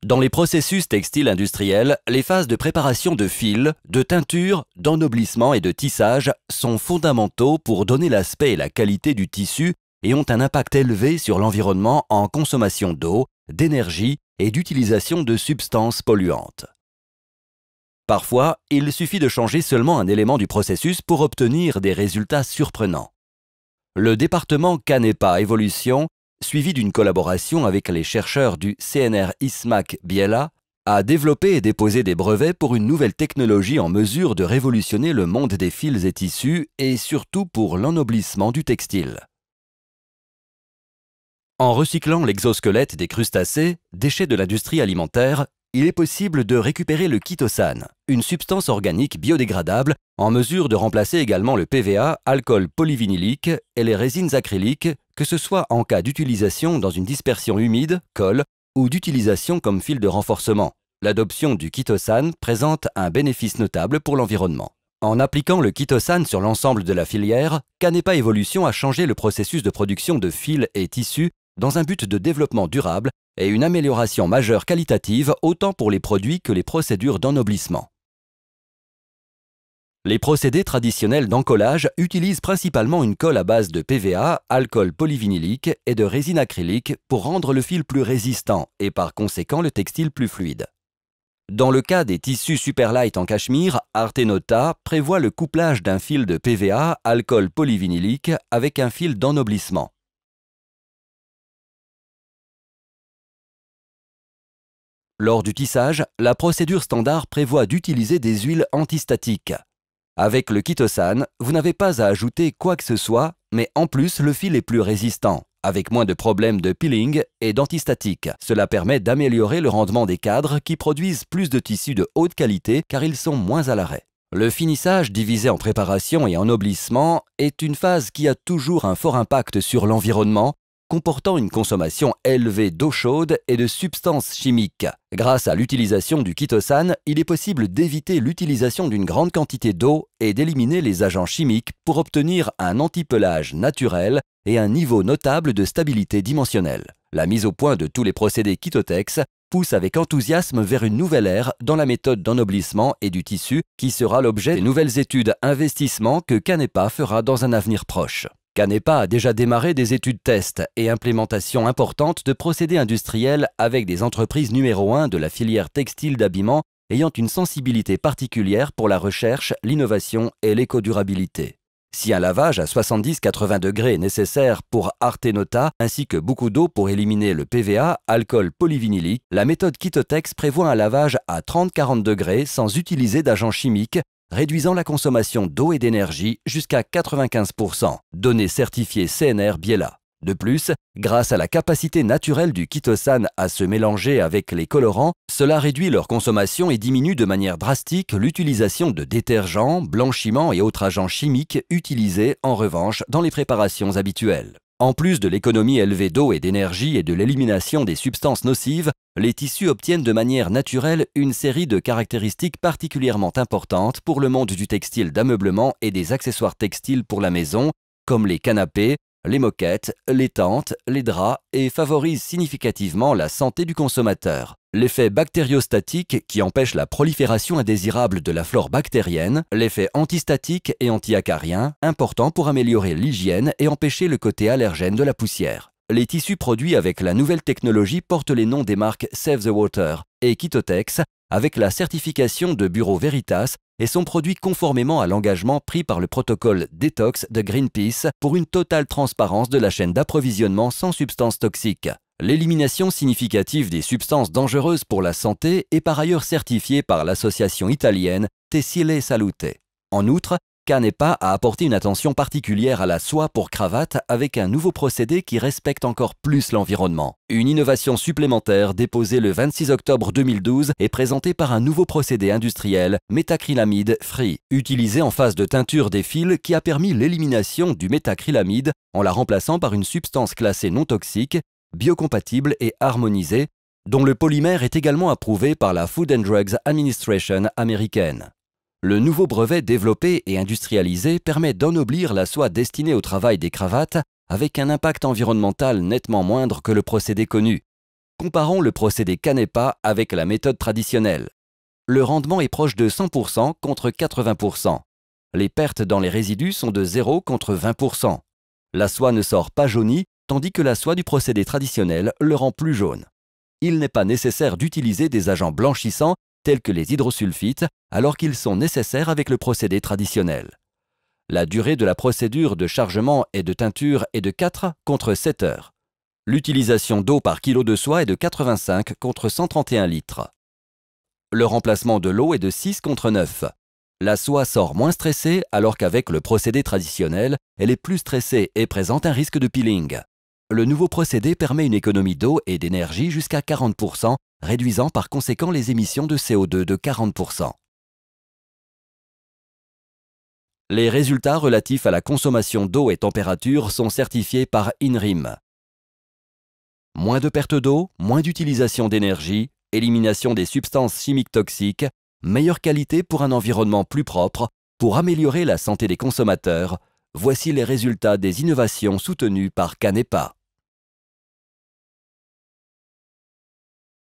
Dans les processus textiles industriels, les phases de préparation de fil, de teinture, d'ennoblissement et de tissage sont fondamentaux pour donner l'aspect et la qualité du tissu et ont un impact élevé sur l'environnement en consommation d'eau, d'énergie et d'utilisation de substances polluantes. Parfois, il suffit de changer seulement un élément du processus pour obtenir des résultats surprenants. Le département Canepa Evolution, suivi d'une collaboration avec les chercheurs du CNR ISMAC Biella, a développé et déposé des brevets pour une nouvelle technologie en mesure de révolutionner le monde des fils et tissus et surtout pour l'ennoblissement du textile. En recyclant l'exosquelette des crustacés, déchets de l'industrie alimentaire, il est possible de récupérer le chitosan, une substance organique biodégradable en mesure de remplacer également le PVA, alcool polyvinylique et les résines acryliques, que ce soit en cas d'utilisation dans une dispersion humide, colle, ou d'utilisation comme fil de renforcement. L'adoption du chitosan présente un bénéfice notable pour l'environnement. En appliquant le chitosan sur l'ensemble de la filière, Canepa Evolution a changé le processus de production de fils et tissus dans un but de développement durable et une amélioration majeure qualitative autant pour les produits que les procédures d'ennoblissement. Les procédés traditionnels d'encollage utilisent principalement une colle à base de PVA, alcool polyvinylique et de résine acrylique pour rendre le fil plus résistant et par conséquent le textile plus fluide. Dans le cas des tissus Superlight en cachemire, Artenota prévoit le couplage d'un fil de PVA, alcool polyvinylique avec un fil d'ennoblissement. Lors du tissage, la procédure standard prévoit d'utiliser des huiles antistatiques. Avec le chitosan, vous n'avez pas à ajouter quoi que ce soit, mais en plus le fil est plus résistant, avec moins de problèmes de peeling et d'antistatique. Cela permet d'améliorer le rendement des cadres qui produisent plus de tissus de haute qualité car ils sont moins à l'arrêt. Le finissage, divisé en préparation et ennoblissement, est une phase qui a toujours un fort impact sur l'environnement, comportant une consommation élevée d'eau chaude et de substances chimiques. Grâce à l'utilisation du chitosan, il est possible d'éviter l'utilisation d'une grande quantité d'eau et d'éliminer les agents chimiques pour obtenir un antipelage naturel et un niveau notable de stabilité dimensionnelle. La mise au point de tous les procédés Chitotex pousse avec enthousiasme vers une nouvelle ère dans la méthode d'ennoblissement et du tissu qui sera l'objet des nouvelles études investissement que Canepa fera dans un avenir proche. Canepa a déjà démarré des études test et implémentation importante de procédés industriels avec des entreprises numéro 1 de la filière textile d'habillement ayant une sensibilité particulière pour la recherche, l'innovation et l'éco-durabilité. Si un lavage à 70-80 degrés est nécessaire pour Artenota ainsi que beaucoup d'eau pour éliminer le PVA, alcool polyvinylique, la méthode Chitotex prévoit un lavage à 30-40 degrés sans utiliser d'agents chimiques, réduisant la consommation d'eau et d'énergie jusqu'à 95%, données certifiées CNR Biella. De plus, grâce à la capacité naturelle du chitosan à se mélanger avec les colorants, cela réduit leur consommation et diminue de manière drastique l'utilisation de détergents, blanchiments et autres agents chimiques utilisés en revanche dans les préparations habituelles. En plus de l'économie élevée d'eau et d'énergie et de l'élimination des substances nocives, les tissus obtiennent de manière naturelle une série de caractéristiques particulièrement importantes pour le monde du textile d'ameublement et des accessoires textiles pour la maison, comme les canapés, les moquettes, les tentes, les draps et favorisent significativement la santé du consommateur. L'effet bactériostatique qui empêche la prolifération indésirable de la flore bactérienne, l'effet antistatique et anti-acarien, important pour améliorer l'hygiène et empêcher le côté allergène de la poussière. Les tissus produits avec la nouvelle technologie portent les noms des marques Save the Water et Chitotex avec la certification de Bureau Veritas et sont produits conformément à l'engagement pris par le protocole Detox de Greenpeace pour une totale transparence de la chaîne d'approvisionnement sans substances toxiques. L'élimination significative des substances dangereuses pour la santé est par ailleurs certifiée par l'association italienne Tessile Salute. En outre, Canepa a apporté une attention particulière à la soie pour cravate avec un nouveau procédé qui respecte encore plus l'environnement. Une innovation supplémentaire déposée le 26 octobre 2012 est présentée par un nouveau procédé industriel, métacrylamide free, utilisé en phase de teinture des fils qui a permis l'élimination du métacrylamide en la remplaçant par une substance classée non toxique, biocompatible et harmonisée, dont le polymère est également approuvé par la Food and Drugs Administration américaine. Le nouveau brevet développé et industrialisé permet d'ennoblir la soie destinée au travail des cravates avec un impact environnemental nettement moindre que le procédé connu. Comparons le procédé Canepa avec la méthode traditionnelle. Le rendement est proche de 100% contre 80%. Les pertes dans les résidus sont de 0 contre 20%. La soie ne sort pas jaunie, tandis que la soie du procédé traditionnel le rend plus jaune. Il n'est pas nécessaire d'utiliser des agents blanchissants tels que les hydrosulfites, alors qu'ils sont nécessaires avec le procédé traditionnel. La durée de la procédure de chargement et de teinture est de 4 contre 7 heures. L'utilisation d'eau par kilo de soie est de 85 contre 131 litres. Le remplacement de l'eau est de 6 contre 9. La soie sort moins stressée alors qu'avec le procédé traditionnel, elle est plus stressée et présente un risque de peeling. Le nouveau procédé permet une économie d'eau et d'énergie jusqu'à 40%, réduisant par conséquent les émissions de CO2 de 40%. Les résultats relatifs à la consommation d'eau et température sont certifiés par INRIM. Moins de perte d'eau, moins d'utilisation d'énergie, élimination des substances chimiques toxiques, meilleure qualité pour un environnement plus propre, pour améliorer la santé des consommateurs. Voici les résultats des innovations soutenues par Canepa.